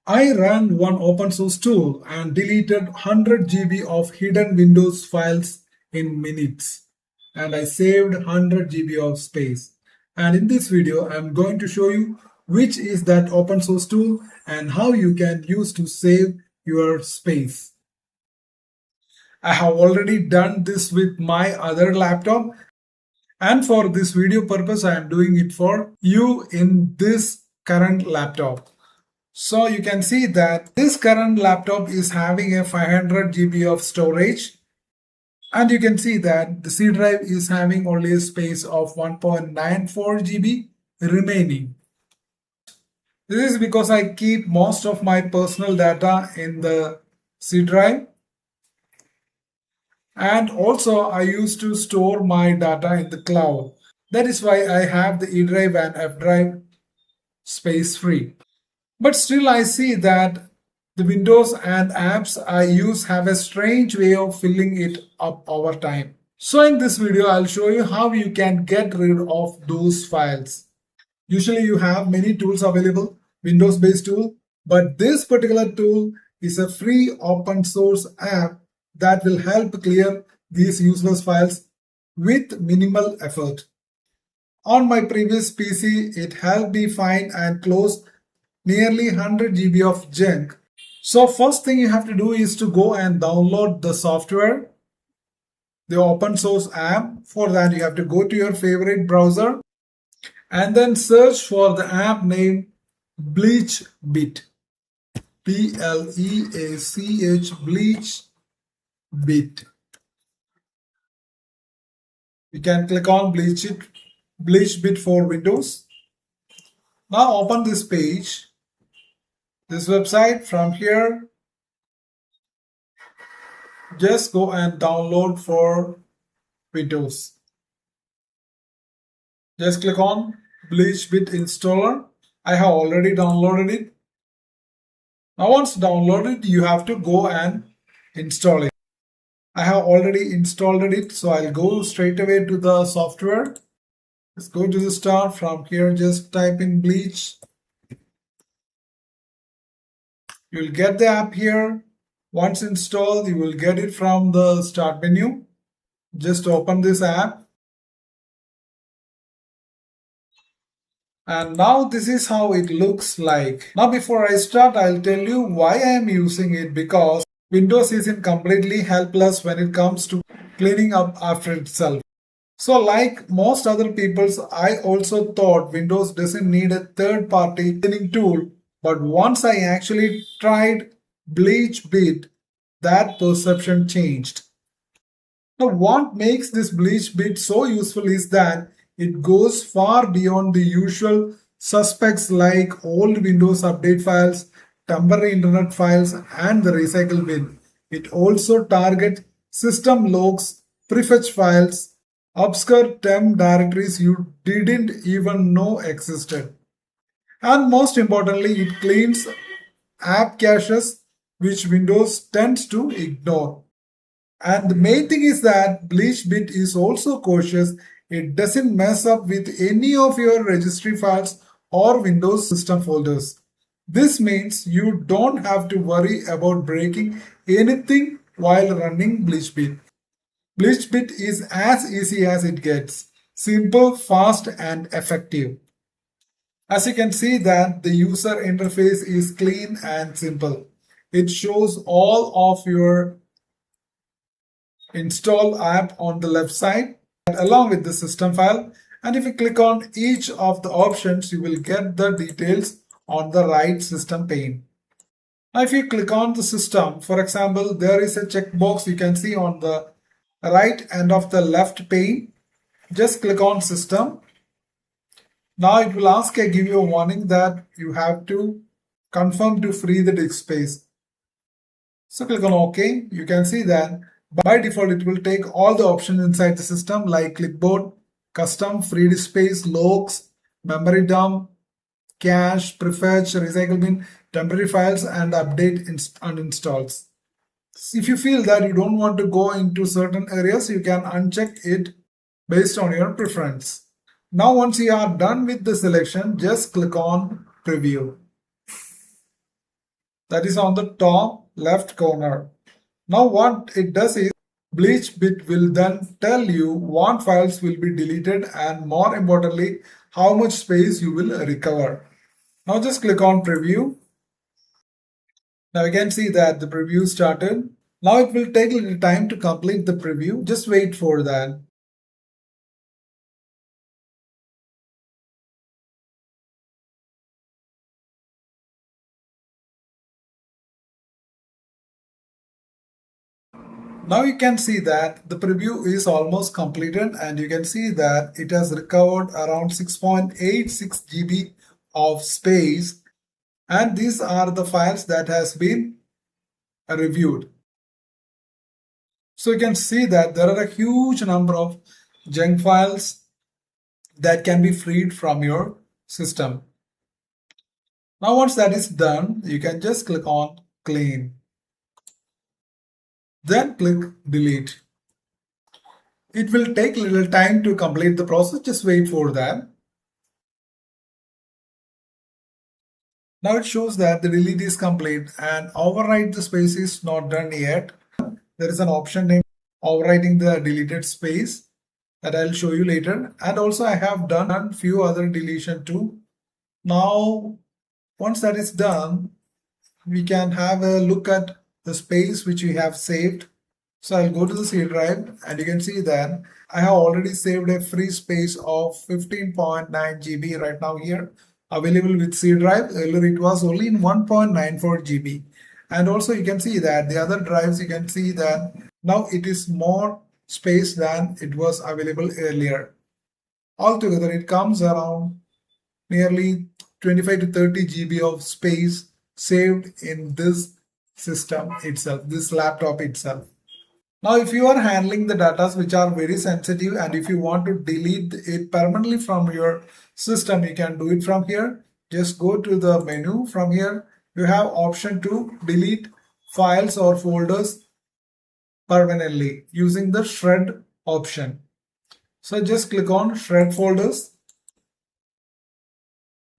I ran one open source tool and deleted 100 GB of hidden Windows files in minutes. And I saved 100 GB of space. And in this video, I'm going to show you which is that open source tool and how you can use to save your space. I have already done this with my other laptop, and for this video purpose, I am doing it for you in this current laptop. So you can see that this current laptop is having a 500 GB of storage, and you can see that the C drive is having only a space of 1.94 GB remaining. This is because I keep most of my personal data in the C drive, and also I used to store my data in the cloud. That is why I have the E drive and F drive space free. But still I see that the Windows and apps I use have a strange way of filling it up over time. So in this video, I'll show you how you can get rid of those files. Usually you have many tools available, Windows based tool, but this particular tool is a free open source app that will help clear these useless files with minimal effort. On my previous PC, it helped me find and close nearly 100 GB of junk. So first thing you have to do is to go and download the software, the open source app. For that you have to go to your favorite browser and then search for the app name BleachBit. BLEACH BleachBit. You can click on BleachBit for Windows. Now open this page, this website. From here, just go and download for Windows. Just click on BleachBit installer. I have already downloaded it. Now once downloaded, you have to go and install it. I have already installed it, so I'll go straight away to the software. Let's go to the start. From here, just type in Bleach. You'll get the app here. Once installed, you will get it from the start menu. Just open this app. And now this is how it looks like. Now before I start, I'll tell you why I am using it, because Windows isn't completely helpless when it comes to cleaning up after itself. So like most other peoples, I also thought Windows doesn't need a third-party cleaning tool. But once I actually tried BleachBit, that perception changed. Now what makes this BleachBit so useful is that it goes far beyond the usual suspects like old Windows update files, temporary internet files, and the recycle bin. It also targets system logs, prefetch files, obscure temp directories you didn't even know existed. And most importantly, it cleans app caches which Windows tends to ignore. And the main thing is that BleachBit is also cautious. It doesn't mess up with any of your registry files or Windows system folders. This means you don't have to worry about breaking anything while running BleachBit. BleachBit is as easy as it gets. Simple, fast, and effective. As you can see that the user interface is clean and simple. It shows all of your installed app on the left side along with the system file, and if you click on each of the options, you will get the details on the right system pane. Now if you click on the system, for example, there is a checkbox you can see on the right end of the left pane. Just click on system. Now it will give you a warning that you have to confirm to free the disk space. So click on OK. You can see that by default it will take all the options inside the system like clipboard, custom, free disk space, logs, memory dump, cache, prefetch, recycle bin, temporary files, and update uninstalls. If you feel that you don't want to go into certain areas, you can uncheck it based on your preference. Now once you are done with the selection, just click on preview. that is on the top left corner. Now what it does is BleachBit will then tell you what files will be deleted and more importantly how much space you will recover. Now just click on preview. Now you can see that the preview started. Now it will take a little time to complete the preview. Just wait for that. Now you can see that the preview is almost completed and you can see that it has recovered around 6.86 GB of space, and these are the files that has been reviewed. So you can see that there are a huge number of junk files that can be freed from your system. Now once that is done, you can just click on clean. Then click delete. It will take a little time to complete the process, just wait for that. Now it shows that the delete is complete and overwrite the space is not done yet. There is an option named overwriting the deleted space that I'll show you later. And also I have done few other deletion too. Now once that is done, we can have a look at the space which we have saved. So I'll go to the C drive and you can see that I have already saved a free space of 15.9 GB right now here available with C drive. Earlier it was only in 1.94 GB. And also you can see that the other drives, you can see that now it is more space than it was available earlier. Altogether it comes around nearly 25 to 30 GB of space saved in this system itself, this laptop itself. Now if you are handling the data which are very sensitive and if you want to delete it permanently from your system, you can do it from here. Just go to the menu. From here you have option to delete files or folders permanently using the shred option. So just click on shred folders.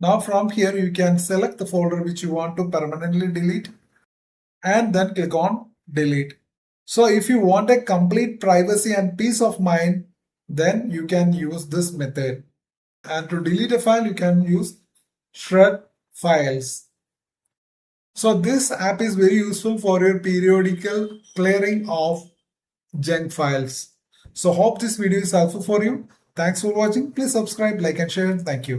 Now from here you can select the folder which you want to permanently delete and then click on delete. So if you want a complete privacy and peace of mind, then you can use this method. And to delete a file, you can use shred files. So this app is very useful for your periodical clearing of junk files. So hope this video is helpful for you. Thanks for watching. Please subscribe, like and share. Thank you.